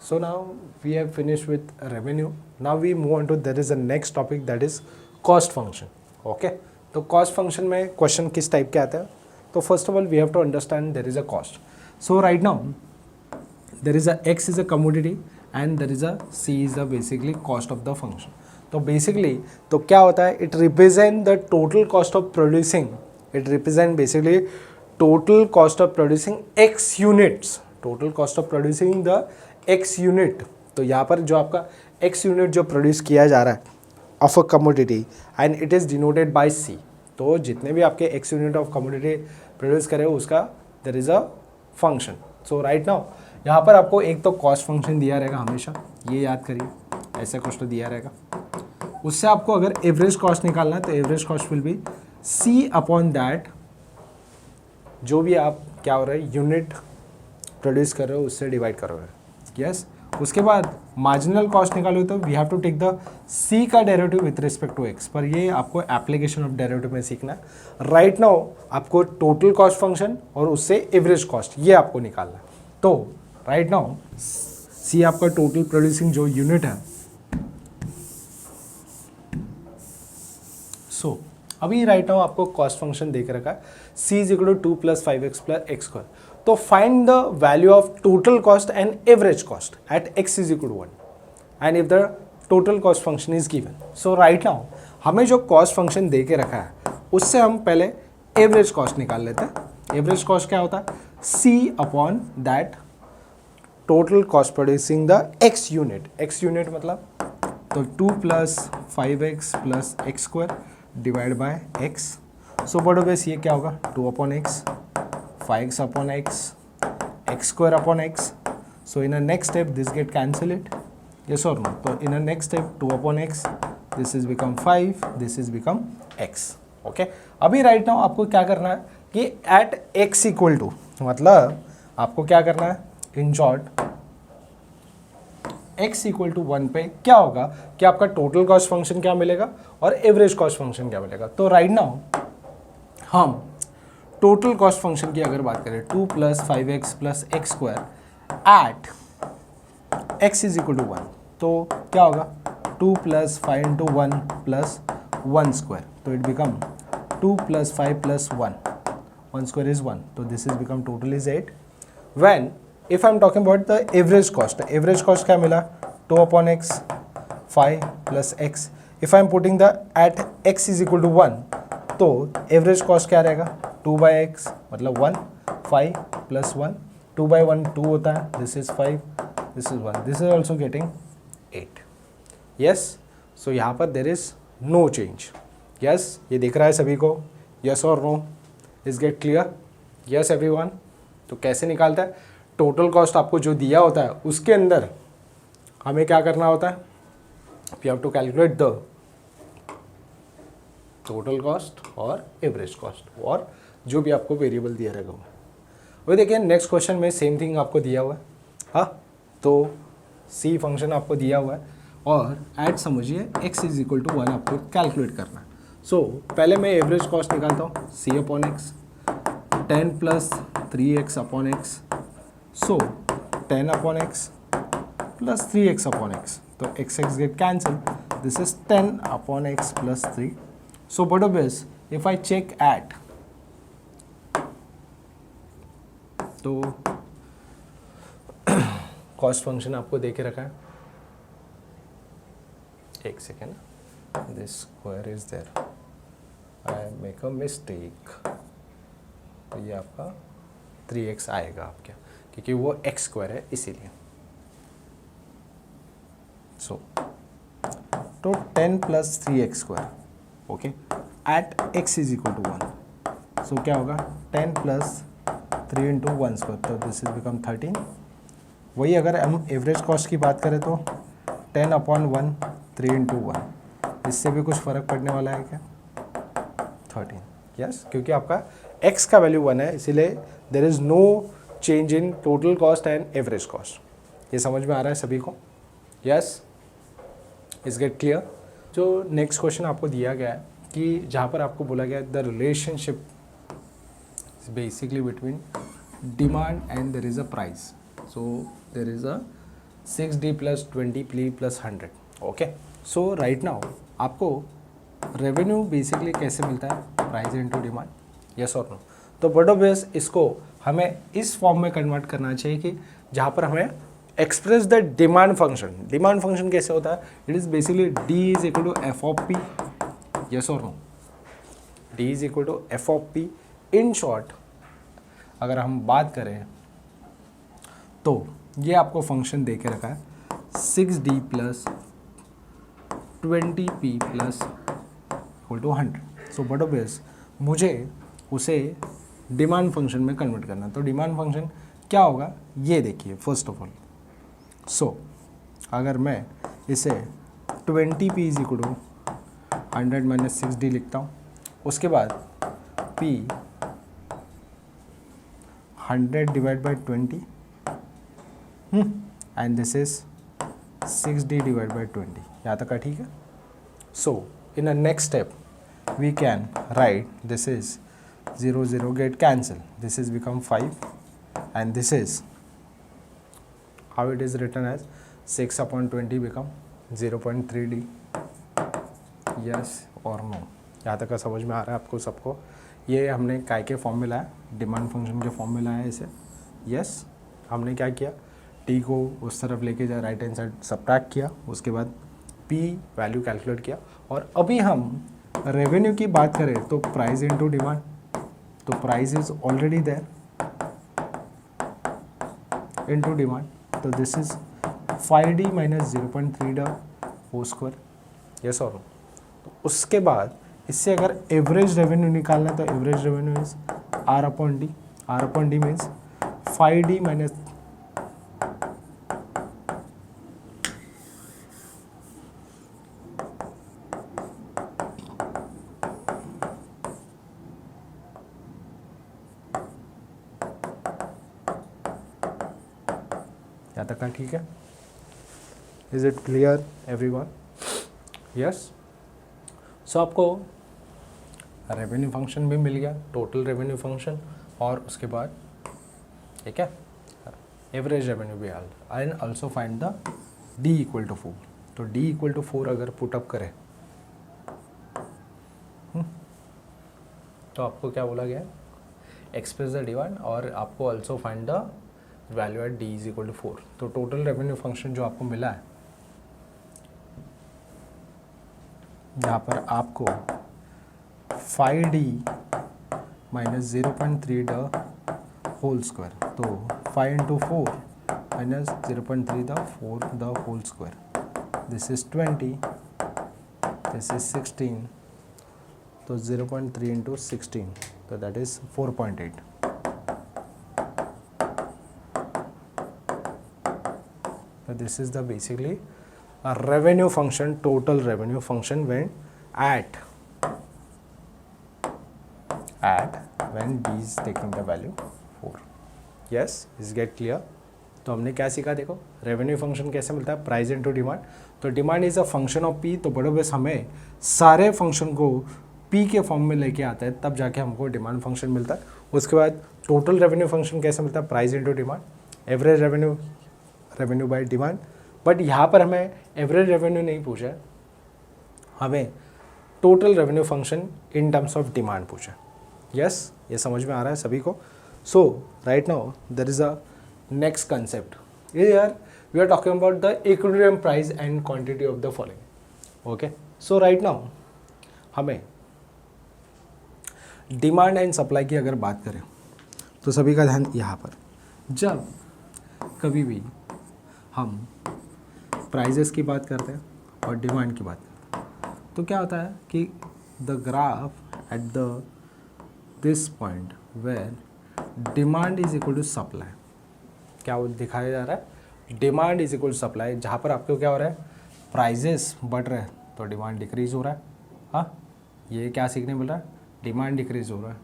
So now we have finished with revenue. Now we move on to there is a next topic that is cost function. Okay. तो cost function में question किस type के आता है? तो first of all we have to understand there is a cost. So right now there is a x is a commodity and there is a c is the basically cost of the function. तो basically तो क्या होता है? It represent the total cost of producing. It represent basically total cost of producing x units. Total cost of producing the x unit. तो यहाँ पर जो आपका x यूनिट जो प्रोड्यूस किया जा रहा है of a commodity and it is denoted by c. तो जितने भी आपके x unit of commodity produce करे उसका there is a function. So right now यहाँ पर आपको एक तो कॉस्ट फंक्शन दिया रहेगा हमेशा, ये याद करिए, ऐसा कुछ तो दिया रहेगा. उससे आपको अगर एवरेज कॉस्ट निकालना है तो average cost will be c upon that जो भी आप क्या हो रहा है यूनिट प्रोड्यूस कर रहे हो उससे डिवाइड कर रहे हो. यस. उसके बाद मार्जिनल कॉस्ट निकालो तो we have to take the C का derivative with respect to X. पर ये आपको एप्लीकेशन ऑफ डेरिवेटिव में सीखना है. राइट नाउ आपको टोटल कॉस्ट फंक्शन और उससे एवरेज कॉस्ट ये आपको निकालना है. तो राइट नाउ सी आपका टोटल प्रोड्यूसिंग जो यूनिट है. सो अभी राइट नाउ आपको कॉस्ट फंक्शन देख रखा है C is equal to 2 plus 5x plus x square. तो find the value of total cost and average cost at x is equal to 1 and if the total cost function is given. So right now हमें जो cost function दे के रखा है उससे हम पहले average cost निकाल लेते हैं. एवरेज कॉस्ट क्या होता है? c upon that total cost producing the x unit. x unit मतलब तो 2 plus 5x plus x square divide by x. सो बड़ो बेस ये क्या होगा 2 upon x 5x upon x, x square upon x. So in a next step this get cancel it. Yes or no? So in a next step 2 upon x, this is become 5, this is become x. Okay. अभी right now आपको क्या करना है कि at x equal to मतलब आपको क्या करना है in short x equal to 1 पे क्या होगा कि आपका टोटल कॉस्ट फंक्शन क्या मिलेगा और एवरेज कॉस्ट फंक्शन क्या मिलेगा. तो राइट नाउ हम टोटल कॉस्ट फंक्शन की अगर बात करें 2 plus 5x plus x square at x is equal to 1 तो क्या होगा 2 प्लस 5 इंटू 1 प्लस 1 स्क्वायर. तो it become 2 plus 5 plus 1 square is 1. तो this is become total is 8. When if I am talking about the average cost क्या मिला 2 upon x 5 plus x. If I am putting the at x is equal to 1 तो average cost क्या रहेगा 2 by x मतलब 1 5 plus 1 2 by 1 2 होता है. This is 5 this is 1 this is also getting 8. Yes. So यहाँ पर there is no change. Yes. ये दिख रहा है सभी को? यस और no? Is get clear? Yes everyone. तो कैसे निकालता है टोटल कॉस्ट आपको जो दिया होता है उसके अंदर हमें क्या करना होता है we have to calculate the total cost और एवरेज कॉस्ट और जो भी आपको वेरिएबल दिया रहेगा वो देखिए नेक्स्ट क्वेश्चन में सेम थिंग आपको दिया हुआ है. हाँ. तो सी फंक्शन आपको दिया हुआ है और ऐड समझिए x इज इक्वल टू 1 आपको कैलकुलेट करना है. सो पहले मैं एवरेज कॉस्ट निकालता हूँ c upon X 10 plus 3x upon X. So 10 upon X plus 3x upon X. तो x get cancel. This is 10 upon X plus 3. So what of this? If I check at तो cost function आपको दे के रखा है. एक second. This square is there. I make a mistake. तो ये आपका 3x आएगा आपके क्योंकि वो x स्क्वायर है इसीलिए. सो तो 10 plus 3x square okay at x is equal to 1. So क्या होगा 10 प्लस 3 इंटू 1 स्क्वायर. तो दिस इज बिकम 13. वही अगर हम एवरेज कॉस्ट की बात करें तो 10 अपॉन 1 3 इंटू 1. इससे भी कुछ फ़र्क पड़ने वाला है क्या 13. यस. क्योंकि आपका x का वैल्यू 1 है इसीलिए there is no change in total cost and average cost. ये समझ में आ रहा है सभी को? यस. Is get clear? जो नेक्स्ट क्वेश्चन आपको दिया गया है कि जहाँ पर आपको बोला गया है the relationship basically between demand and there is a price. So there is a 6D plus 20P plus 100. Okay, so right now आपको रेवेन्यू बेसिकली कैसे मिलता है? प्राइस इनटू डिमांड, यस और नो. तो बट ऑब्वियस इसको हमें इस form में कन्वर्ट करना चाहिए कि जहाँ पर हमें express the demand function. Demand function कैसे होता है? It is basically D is equal to F of P, yes और no. D is equal to F of P. In short अगर हम बात करें तो ये आपको फंक्शन दे के रखा है 6D plus 20P plus equal to 100. So but obvious मुझे उसे डिमांड फंक्शन में कन्वर्ट करना है. तो डिमांड फंक्शन क्या होगा ये देखिए. फर्स्ट ऑफ ऑल सो अगर मैं इसे 20P is equal to 100 minus 6D लिखता हूँ, उसके बाद P 100 divide by 20 and this is 6D divide by 20. यहाँ तक का ठीक है. So in a next step we can write this is 0 0 get cancel, this is become 5 and this is how it is written as 6 upon 20 become 0.3D. yes or no? यहाँ तक का समझ में आ रहा है आपको सबको? ये हमने काय के फॉर्म में लाया, डिमांड फंक्शन के फॉर्म में लाया है इसे. yes, हमने क्या किया, टी को उस तरफ लेके जा राइट हैंड साइड सबट्रैक्ट किया, उसके बाद पी वैल्यू कैलकुलेट किया. और अभी हम रेवेन्यू की बात करें तो प्राइस इनटू डिमांड. तो price is already there into demand. तो this is 5D minus 0.3 the whole square, yes और नो. तो उसके बाद इससे अगर एवरेज रेवेन्यू निकालना है तो average revenue is R upon D. R upon D means 5D minus यहाँ तक का ठीक है. Is it clear everyone? Yes. So आपको रेवेन्यू फंक्शन भी मिल गया, टोटल रेवेन्यू फंक्शन, और उसके बाद ठीक है एवरेज रेवेन्यू भी all. And also find the D equal to 4. तो डी इक्वल टू 4 अगर पुटअप करें तो आपको क्या बोला गया? एक्सप्रेस द डिमांड और आपको also find the value at D is equal to 4. तो टोटल रेवेन्यू फंक्शन जो आपको मिला है यहाँ पर आपको 5D minus 0.3 the whole square. तो 5 इंटू 4 minus 0.3 the 4 the whole square. This is 20, this is 16. तो 0.3 इंटू 16 तो that is 4.8. This is the basically a revenue function, total revenue function when at when D is taking the value 4. yes, is get clear? तो हमने क्या सीखा देखो, revenue function कैसे मिलता है? Price into demand. तो demand is a function of P. तो बड़े बेस हमें सारे फंक्शन को पी के फॉर्म में लेके आता है, तब जाके हमको डिमांड फंक्शन मिलता है. उसके बाद टोटल रेवेन्यू फंक्शन कैसे मिलता है? Price into demand, average revenue by demand. But यहाँ पर हमें एवरेज रेवेन्यू नहीं पूछा है, हमें total revenue function in terms of demand पूछा है. यस, ये समझ में आ रहा है सभी को? So right now there is a next concept. Here we are talking about the equilibrium price and quantity of the following. Okay, so right now हमें डिमांड एंड सप्लाई की अगर बात करें तो सभी का ध्यान यहाँ पर, जब कभी भी हम प्राइजेस की बात करते हैं और डिमांड की बात करते हैं तो क्या होता है कि the graph at the this point where demand is equal to supply, क्या वो दिखाया जा रहा है? Demand is equal to supply. जहाँ पर आपको क्या हो रहा है? प्राइजेस बढ़ रहे हैं तो डिमांड डिक्रीज हो रहा है. हाँ, ये क्या सीखने मिल रहा है? डिमांड डिक्रीज हो रहा है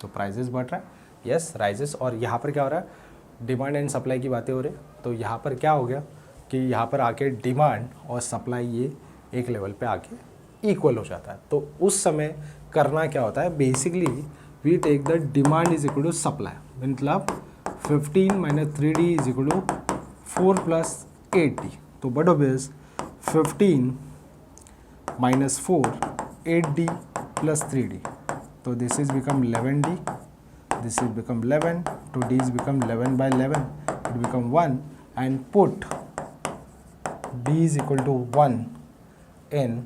तो प्राइजेस बढ़ रहा है. Yes, rises. और यहाँ पर क्या हो रहा है? डिमांड एंड सप्लाई की बातें हो रही. तो यहाँ पर क्या हो गया कि यहाँ पर आके डिमांड और सप्लाई ये एक लेवल पे आके इक्वल हो जाता है. तो उस समय करना क्या होता है? Basically we take the demand is equal to supply, मतलब 15 minus 3D is equal to 4 plus 8D. तो what is 15 minus 4, 8D plus 3D. So this is become 11D. This is become 11. 2D is become 11 by 11. It become 1 and put D is equal to 1 in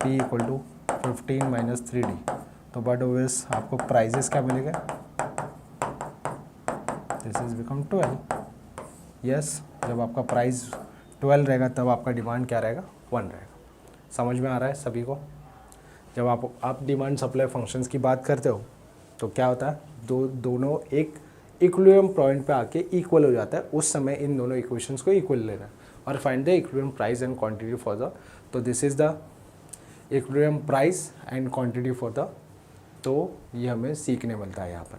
P equal to 15 minus 3D. तो but Owais आपको prices क्या मिलेगा? This is become 12. Yes, जब आपका price 12 रहेगा तब आपका demand क्या रहेगा? 1 रहेगा. समझ में आ रहा है सभी को? जब आप डिमांड सप्लाई फंक्शंस की बात करते हो तो क्या होता है? दोनों एक इक्विलिब्रियम पॉइंट पे आके इक्वल हो जाता है. उस समय इन दोनों इक्वेशंस को इक्वल लेना है और find the equilibrium price and quantity for the. तो this is the equilibrium price and quantity for the. तो ये हमें सीखने मिलता है यहाँ पर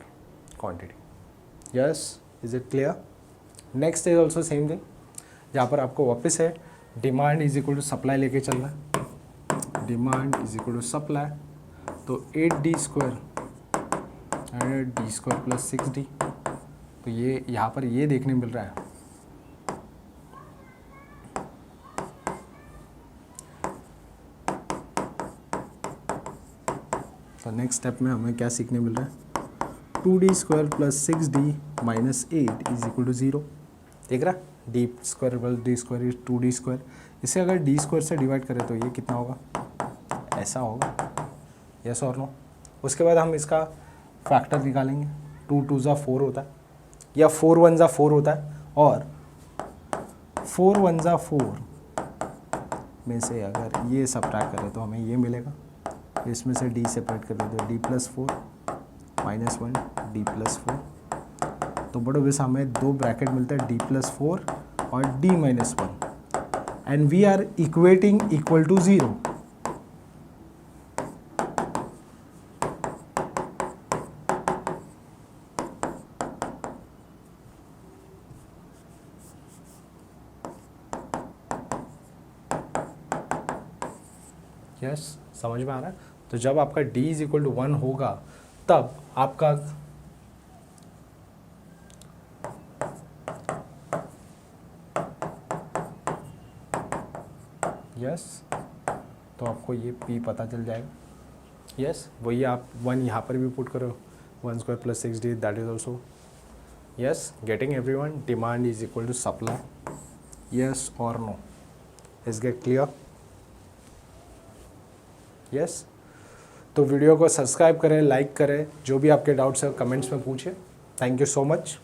quantity. Yes, is it clear? Next is also same thing, जहाँ पर आपको वापस है demand is equal to supply लेके चल रहा है. Demand is equal to supply. तो 8D square and D square plus 6D. तो ये यहाँ पर ये देखने मिल रहा है. तो नेक्स्ट स्टेप में हमें क्या सीखने मिल रहा है? 2D square plus 6D minus 8 is equal to 0. देख रहा? D square plus D square is 2D square. इसे अगर D स्क्वायर से डिवाइड करें तो ये कितना होगा? ऐसा होगा. यस और नो? उसके बाद हम इसका फैक्टर निकालेंगे. 2 2 ज़ा 4 होता है या 4 1 ज़ा 4 होता है और 4 1 ज़ा 4 में से अगर ये सब्ट्रैक्ट करें तो हमें ये मिलेगा. इसमें से D सेपरेट कर देते हैं. D plus 4 minus 1 D plus 4. तो बड़ो बेस हमें दो ब्रैकेट मिलता है D प्लस 4 और D minus 1 and we are equating equal to 0. Yes, समझ में आ रहा है? तो जब आपका D इज इक्वल टू 1 होगा तब आपका यस तो आपको ये P पता चल जाएगा. यस, वही आप 1 यहाँ पर भी पुट करो. 1 square plus 6D that is also. Yes, getting everyone. Demand is equal to supply. Yes और no? Is get clear? Yes. तो वीडियो को सब्सक्राइब करें, लाइक करें. जो भी आपके डाउट्स है कमेंट्स में पूछें. Thank you so much.